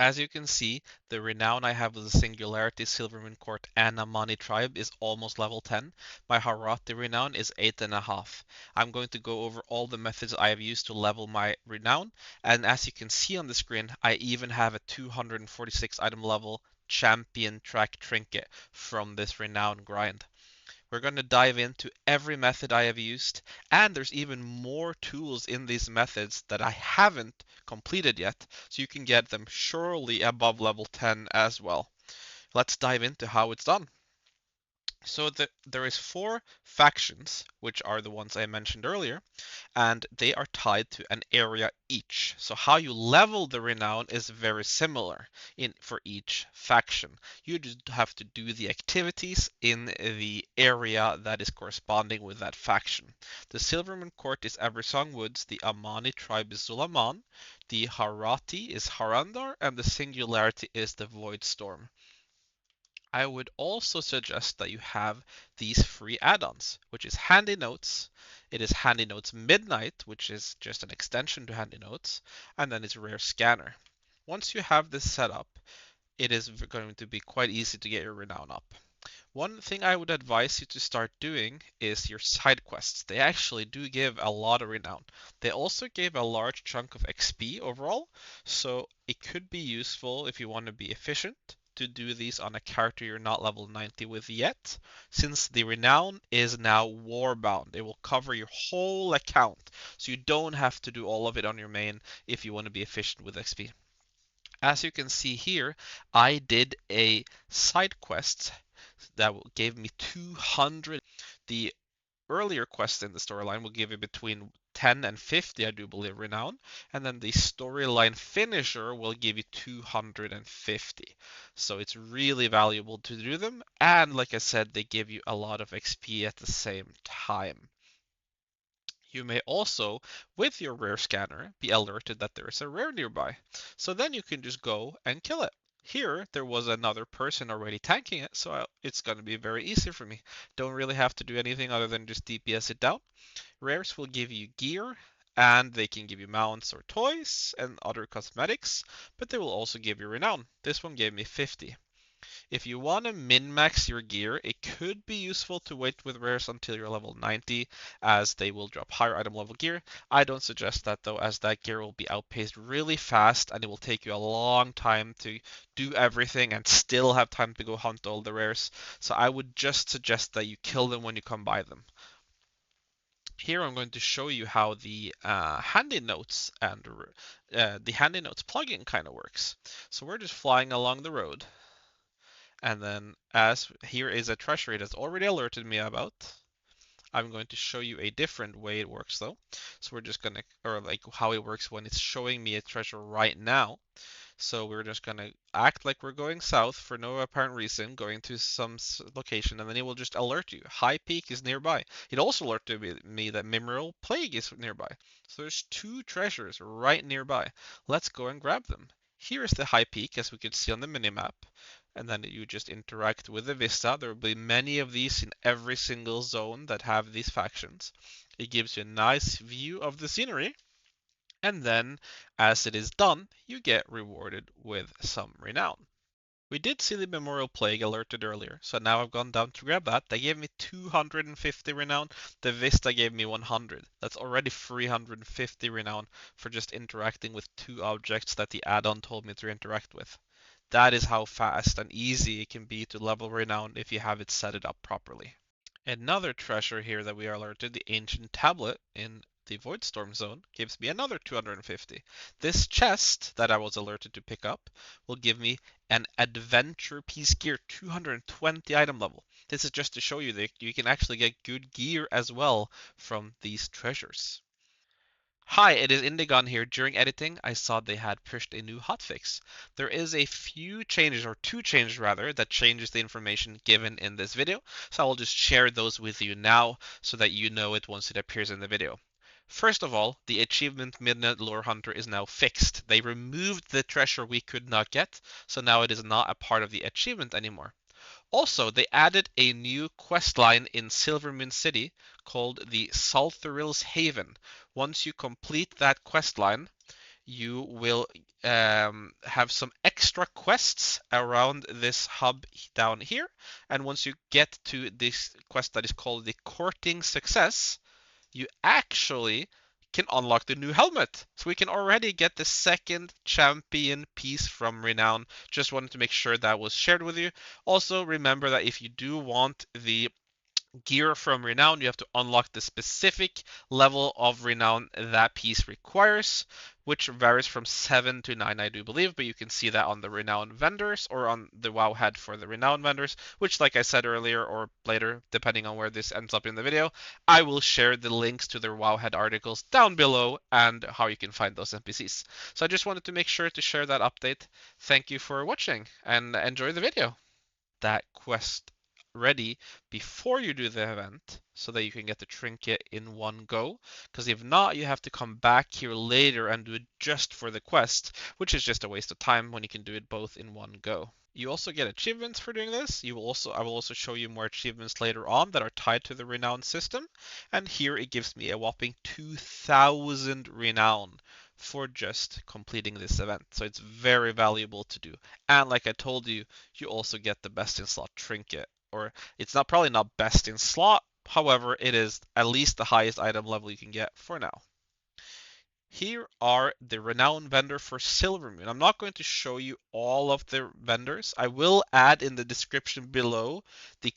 As you can see, the renown I have with the Singularity, Silvermoon Court, and Amani Tribe is almost level 10. My Harati renown is 8.5. I'm going to go over all the methods I have used to level my renown, and as you can see on the screen, I even have a 246 item level champion track trinket from this renown grind. We're going to dive into every method I have used, and there's even more tools in these methods that I haven't completed yet, so you can get them surely above level 10 as well. Let's dive into how it's done. So there is 4 factions, which are the ones I mentioned earlier, and they are tied to an area each. So how you level the renown is very similar for each faction. You just have to do the activities in the area that is corresponding with that faction. The Silverman Court is Eversong Woods, the Amani tribe is Zulaman, the Harati is Harandar, and the Singularity is the Void Storm. I would also suggest that you have these free add-ons, which is Handy Notes. It is Handy Notes Midnight, which is just an extension to Handy Notes, and then it's Rare Scanner. Once you have this set up, it is going to be quite easy to get your renown up. One thing I would advise you to start doing is your side quests. They actually do give a lot of renown. They also give a large chunk of XP overall, so it could be useful if you want to be efficient to do these on a character you're not level 90 with yet, since the renown is now warbound. It will cover your whole account, so you don't have to do all of it on your main if you want to be efficient with XP. As you can see here, I did a side quest that gave me 200. The earlier quest in the storyline will give you between 10 and 50, I do believe, renown, and then the storyline finisher will give you 250. So it's really valuable to do them, and like I said, they give you a lot of XP at the same time. You may also, with your rare scanner, be alerted that there is a rare nearby. So then you can just go and kill it. Here, there was another person already tanking it, so it's going to be very easy for me. Don't really have to do anything other than just DPS it down. Rares will give you gear, and they can give you mounts or toys and other cosmetics, but they will also give you renown. This one gave me 50. If you want to min-max your gear, it could be useful to wait with rares until you're level 90, as they will drop higher item level gear. I don't suggest that though, as that gear will be outpaced really fast and it will take you a long time to do everything and still have time to go hunt all the rares. So I would just suggest that you kill them when you come by them. Here I'm going to show you how the Handy Notes and the Handy Notes plugin kind of works. So we're just flying along the road. And then as here is a treasury that's already alerted me about. I'm going to show you a different way it works though. So we're just gonna, or like how it works when it's showing me a treasure right now. So we're just gonna act like we're going south for no apparent reason, going to some location, and then it will just alert you. High Peak is nearby. It also alerted me that Mineral Plague is nearby. So there's 2 treasures right nearby. Let's go and grab them. Here is the High Peak, as we can see on the minimap, and then you just interact with the vista. There will be many of these in every single zone that have these factions. It gives you a nice view of the scenery, and then as it is done, you get rewarded with some renown. We did see the Memorial Plague alerted earlier, so now I've gone down to grab that. They gave me 250 renown. The Vista gave me 100. That's already 350 renown for just interacting with 2 objects that the add-on told me to interact with. That is how fast and easy it can be to level renown if you have it set it up properly. Another treasure here that we are alerted, the Ancient Tablet in the Voidstorm zone, gives me another 250. This chest that I was alerted to pick up will give me an Adventure Piece Gear 220 item level. This is just to show you that you can actually get good gear as well from these treasures. Hi, it is Indigon here. During editing, I saw they had pushed a new hotfix. There is a few changes, or 2 changes rather, that changes the information given in this video. So I will just share those with you now so that you know it once it appears in the video. First of all, the achievement Midnight Lore Hunter is now fixed. They removed the treasure we could not get, so now it is not a part of the achievement anymore. Also, they added a new quest line in Silvermoon City called the Saltheril's Haven. Once you complete that quest line, you will have some extra quests around this hub down here. And once you get to this quest that is called the Courting Success, you actually can unlock the new helmet. So we can already get the second champion piece from Renown. Just wanted to make sure that was shared with you. Also, remember that if you do want the gear from Renown, you have to unlock the specific level of Renown that piece requires, which varies from 7 to 9, I do believe, but you can see that on the Renown vendors or on the WoW head for the Renown vendors, which, like I said earlier or later, depending on where this ends up in the video, I will share the links to their WoW head articles down below and how you can find those NPCs. So I just wanted to make sure to share that update. Thank you for watching and enjoy the video. That quest ready before you do the event so that you can get the trinket in one go. Because if not, you have to come back here later and do it just for the quest, which is just a waste of time when you can do it both in one go. You also get achievements for doing this. I will also show you more achievements later on that are tied to the renown system. And here it gives me a whopping 2,000 renown for just completing this event. So it's very valuable to do. And like I told you, you also get the best in slot trinket. Or it's not probably not best in slot, however, it is at least the highest item level you can get for now. Here are the Renown Vendor for Silvermoon. I'm not going to show you all of the vendors. I will add in the description below the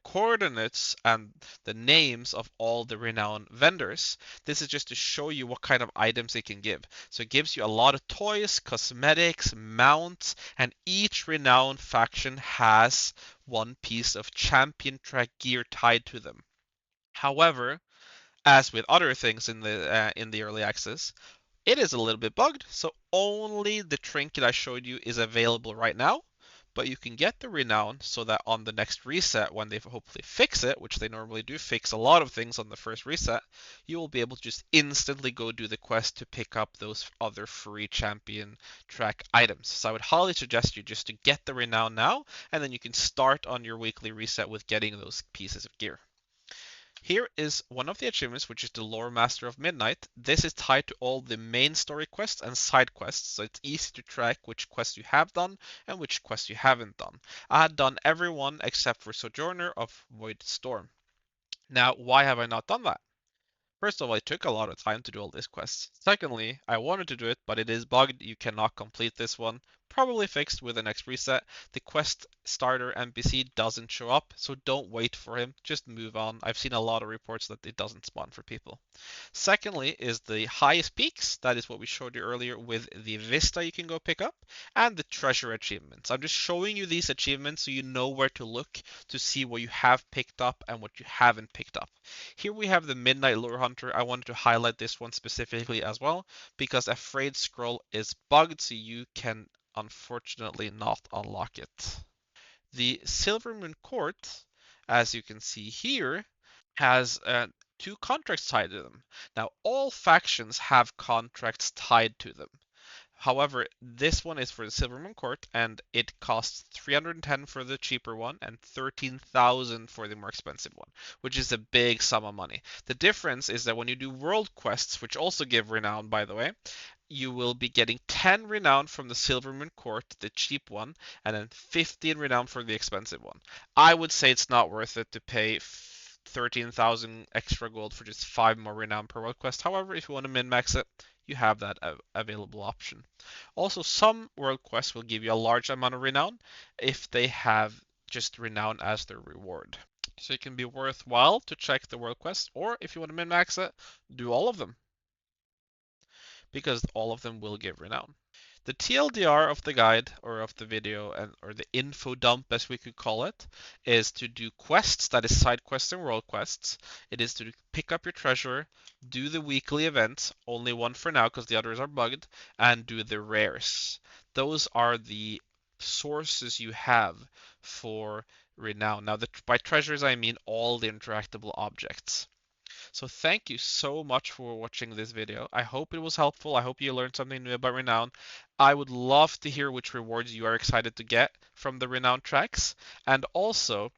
coordinates and the names of all the Renown vendors. This is just to show you what kind of items it can give. So it gives you a lot of toys, cosmetics, mounts, and each Renown faction has one piece of champion track gear tied to them. However, as with other things in the early access, it is a little bit bugged, so only the trinket I showed you is available right now. But you can get the renown so that on the next reset, when they hopefully fix it, which they normally do fix a lot of things on the first reset, you will be able to just instantly go do the quest to pick up those other free champion track items. So I would highly suggest you just to get the renown now, and then you can start on your weekly reset with getting those pieces of gear. Here is one of the achievements, which is the Lore Master of Midnight. This is tied to all the main story quests and side quests, so it's easy to track which quests you have done and which quests you haven't done. I had done every one except for Sojourner of Void Storm. Now, why have I not done that? First of all, it took a lot of time to do all these quests. Secondly, I wanted to do it, but it is bugged. You cannot complete this one. Probably fixed with the next reset. The quest starter NPC doesn't show up, so don't wait for him. Just move on. I've seen a lot of reports that it doesn't spawn for people. Secondly is the highest peaks. That is what we showed you earlier with the Vista you can go pick up, and the treasure achievements. I'm just showing you these achievements so you know where to look to see what you have picked up and what you haven't picked up. Here we have the Midnight Lure Hunter. I wanted to highlight this one specifically as well because Afraid Scroll is bugged, so you can unfortunately not unlock it. The Silvermoon Court, as you can see here, has two contracts tied to them. Now, all factions have contracts tied to them. However, this one is for the Silvermoon Court, and it costs 310 for the cheaper one and 13,000 for the more expensive one, which is a big sum of money. The difference is that when you do world quests, which also give renown, by the way, you will be getting 10 renown from the Silvermoon Court, the cheap one, and then 15 renown for the expensive one. I would say it's not worth it to pay 13,000 extra gold for just 5 more renown per world quest. However, if you want to min-max it, you have that available option. Also, some world quests will give you a large amount of renown if they have just renown as their reward. So it can be worthwhile to check the world quest, or if you want to min-max it, do all of them, because all of them will give renown. The TLDR of the guide or of the video or the info dump as we could call it is to do quests, that is side quests and world quests. It is to pick up your treasure, do the weekly events, only one for now because the others are bugged, and do the rares. Those are the sources you have for renown. Now by treasures I mean all the interactable objects. So thank you so much for watching this video. I hope it was helpful. I hope you learned something new about Renown. I would love to hear which rewards you are excited to get from the Renown tracks. And also,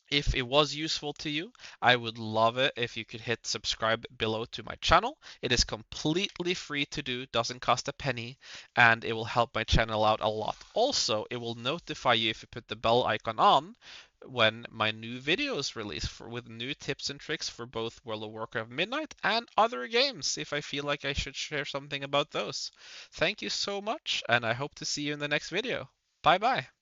If it was useful to you, I would love it if you could hit subscribe below to my channel. It is completely free to do, doesn't cost a penny, and it will help my channel out a lot. Also, it will notify you if you put the bell icon on when my new videos release with new tips and tricks for both World of Warcraft Midnight and other games if I feel like I should share something about those. Thank you so much, and I hope to see you in the next video. Bye bye.